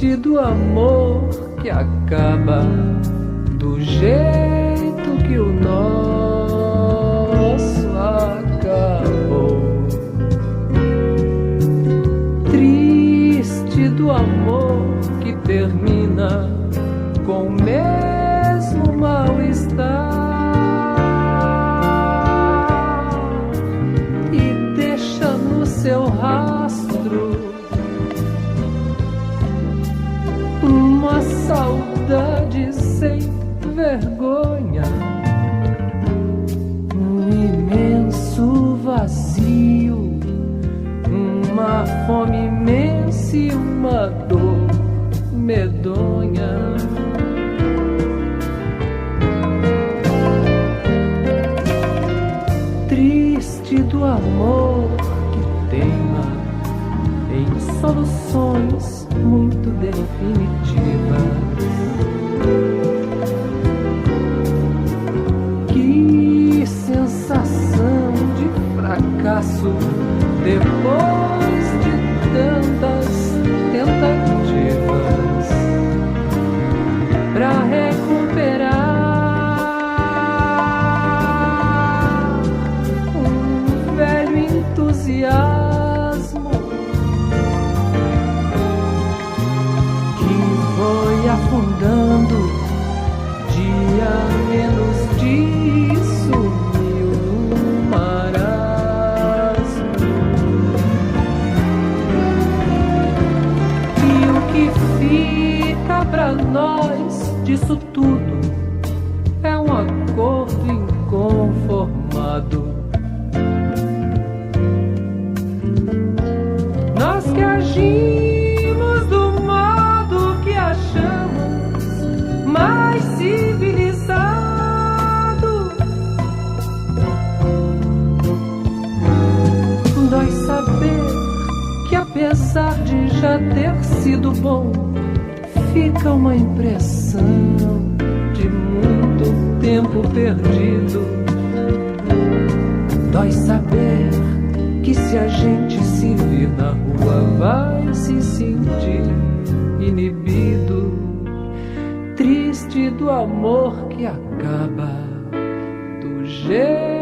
Triste do amor que acaba do jeito que o nosso acabou. Triste do amor que termina com o mesmo mal-estar e deixa no seu rastro uma saudade sem vergonha, um imenso vazio, uma fome imensa e uma dor medonha. Triste do amor que teima em soluções muito definitivas. Que sensação de fracasso depois de tantas tentativas pra recuperar um velho entusiasmo que foi afundando dia menos dia, sumiu no marasmo. E o que fica pra nós disso tudo é um acordo inconformado. Nós que agimos do modo que achamos mais civilizado. Dói saber que apesar de já ter sido bom, fica uma impressão de muito tempo perdido. Dói saber que se a gente se vir na rua vai se sentir inibido. Triste do amor que acaba do jeito